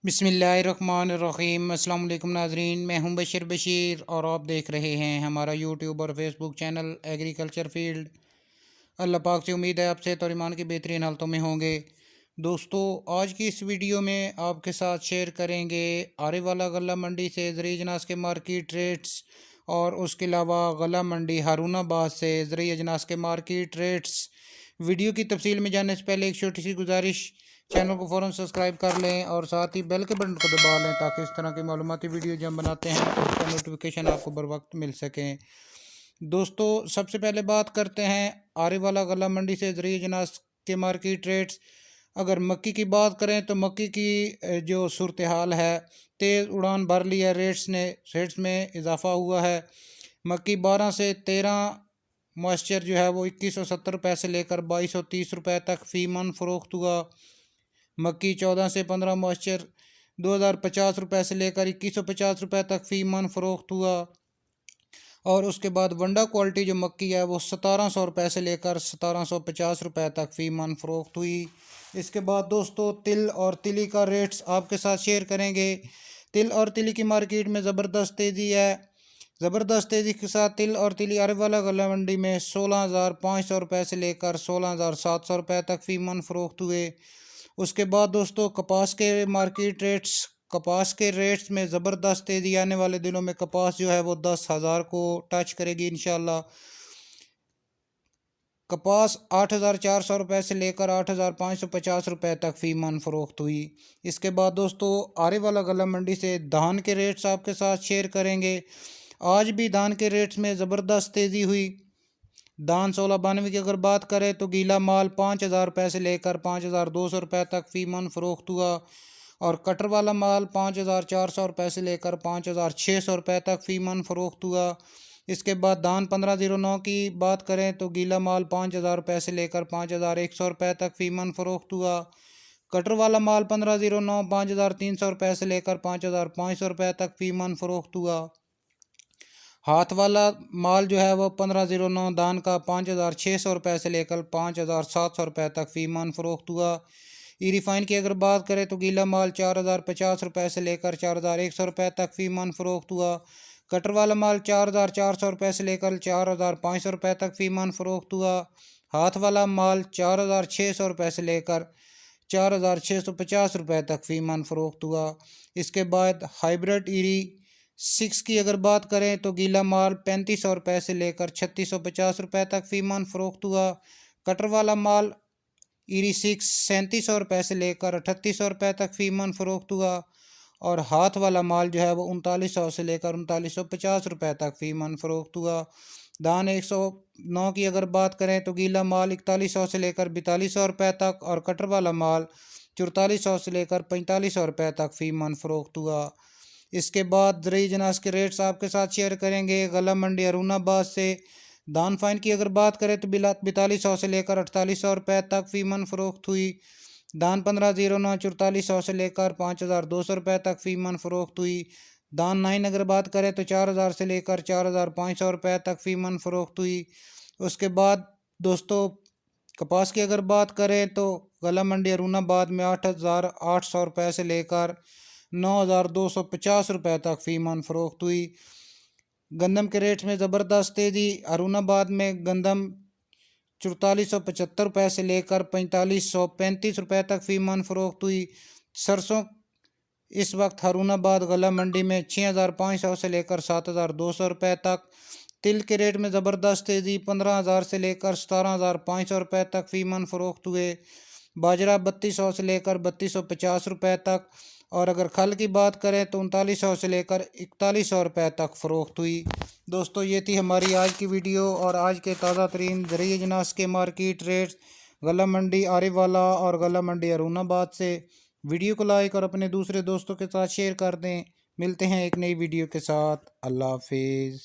बिस्मिल्लाहिर्रहमानिर्रहीम। अस्सलाम वालेकुम नाज़रीन, मैं हूं बशीर और आप देख रहे हैं हमारा यूट्यूब और फेसबुक चैनल एग्रीकल्चर फील्ड। अल्लाह पाक से उम्मीद है आप सेहत और ईमान की बेहतरीन हालतों में होंगे। दोस्तों, आज की इस वीडियो में आपके साथ शेयर करेंगे आरे वाला गला मंडी से ज़रूरी अजनास के मार्केट रेट्स और उसके अलावा गला मंडी हारूनाबाद से ज़रूरी अजनास के मार्केट रेट्स। वीडियो की तफसील में जाने से पहले एक छोटी सी गुजारिश, चैनल को फ़ौरन सब्सक्राइब कर लें और साथ ही बेल के बटन को दबा लें ताकि इस तरह की मालूमाती वीडियो जब बनाते हैं तो उसका नोटिफिकेशन आपको बर वक्त मिल सकें। दोस्तों, सबसे पहले बात करते हैं आरे वाला गला मंडी से ज़रूरी अजनास के मार्केट रेट्स। अगर मक्की की बात करें तो मक्की की जो सूरत हाल है, तेज़ उड़ान भर ली है। रेट्स में इजाफ़ा हुआ है। मक्की 12 से 13 मॉइस्चर जो है वो 2170 रुपये से लेकर 2230 रुपये तक फ़ी मन फ़रोख्त हुआ। मक्की 14 से 15 मॉइस्चर 2050 रुपये से लेकर 2150 रुपये तक फ़ी मन फ़रोख्त हुआ। और उसके बाद वंडा क्वालिटी जो मक्की है वो 1700 रुपये से लेकर 1750 रुपये तक फ़ी मन फ़रोख्त हुई। इसके बाद दोस्तों, तिल और तिली का रेट्स आपके साथ शेयर करेंगे। तिल और तिली की मार्केट में ज़बरदस्त तेज़ी है। ज़बरदस्त तेज़ी के साथ तिल और तिली अरब वाला गला मंडी में 16,500 रुपये से लेकर 16,700 रुपये तक फ़ी मन फ़रोख्त हुए। उसके बाद दोस्तों, कपास के रेट्स में ज़बरदस्त तेज़ी आने वाले दिनों में कपास जो है वो 10,000 को टच करेगी इंशाल्लाह। कपास 8,400 रुपये से लेकर 8,550 रुपये तक फ़ी मन फ़रोख्त हुई। इसके बाद दोस्तों, आरे वाला गला मंडी से धान के रेट्स आपके साथ शेयर करेंगे। आज भी धान के रेट्स में ज़बरदस्त तेज़ी हुई। धान 1692 की अगर बात करें तो गीला माल 5,000 रुपये से लेकर 5,200 रुपये तक फ़ी मन फ़रोख्त हुआ। और कटर वाला माल 5,400 रुपये से लेकर 5,600 रुपये तक फ़ी मन फ़रोख्त हुआ। इसके बाद धान 1509 की बात करें तो गीला माल 5,000 रुपये से लेकर 5,100 रुपये तक फ़ी मन फ़रोख्त हुआ। कटर वाला माल 1509 5,300 रुपये से लेकर 5,500 रुपये तक फ़ी मन फ़रोख्त हुआ। हाथ वाला माल जो है वो 1509 धान का 5,600 रुपये से लेकर 5,700 रुपये तक फ़ी मन फ़रोख्त हुआ। ई रिफ़ाइन की अगर बात करें तो गीला माल 4,050 रुपये से लेकर 4,100 रुपये तक फ़ी मन फ़रोख्त हुआ। कटर वाला माल 4,400 रुपये से लेकर 4,500 रुपये तक फ़ी मन फ़रोख्त हुआ। हाथ वाला माल 4,600 रुपये से लेकर 4,650 रुपये तक फ़ी मन फ़रोख्त हुआ। इसके बाद हाइब्रिड ईरी 6 की अगर बात करें तो गीला माल 3,500 रुपये से लेकर 3,650 रुपये तक फ़ी मन फ़रोख्त हुआ। कटर वाला माल ईरी 6 3,700 रुपये से लेकर 3,800 रुपये तक फ़ी मन फ़रोख्त हुआ। और हाथ वाला माल जो है वो 3,900 से लेकर 3,950 रुपये तक फ़ी मन फ़रोख्त हुआ। धान 109 की अगर बात करें तो गीला माल 4100 से लेकर 4200 रुपये तक और कटर वाला माल 4400 से लेकर 4500 रुपये तक फ़ी मन फ़रोख्त हुआ। इसके बाद ज़रूरी अजनास के रेट्स आपके साथ शेयर करेंगे। गला मंडी हारूनाबाद से धान फाइन की अगर बात करें तो 4200 से लेकर 4800 रुपये तक फ़ी मन फ़रोख्त हुई। धान 1509 4400 से लेकर 5,200 रुपये तक फ़ी मन फ़रोख्त हुई। धान 9 अगर बात करें तो 4,000 से लेकर 4,500 रुपये तक फ़ी मन फ़रोख्त हुई। उसके बाद दोस्तों, कपास की अगर बात करें तो गला मंडी हारूनाबाद में 8,800 रुपये से लेकर 9,250 रुपये तक फ़ी मन फ़रोख्त हुई। गंदम के रेट में ज़बरदस्त तेज़ी। हारूनाबाद में गंदम 4,475 रुपये से लेकर 4,535 रुपये तक फ़ी मन फ़रोख्त हुई। सरसों इस वक्त हारूनाबाद गला मंडी में 6,500 से लेकर 7,200 रुपये तक। तिल के रेट में ज़बरदस्त तेज़ी। 15,000 से लेकर 17,500 रुपये तक फ़ी मन फ़रोख्त हुए। बाजरा 3,200 से लेकर 3,250 रुपये तक। और अगर खल की बात करें तो 3,900 से लेकर 4,100 रुपये तक फ़रोख्त हुई। दोस्तों, ये थी हमारी आज की वीडियो और आज के ताज़ा तरीन ज़रूरी अजनास के मार्केट रेट्स गला मंडी आरे वाला और गला मंडी हारूनाबाद से। वीडियो को लाइक और अपने दूसरे दोस्तों के साथ शेयर कर दें। मिलते हैं एक नई वीडियो के साथ। अल्लाह हाफिज़।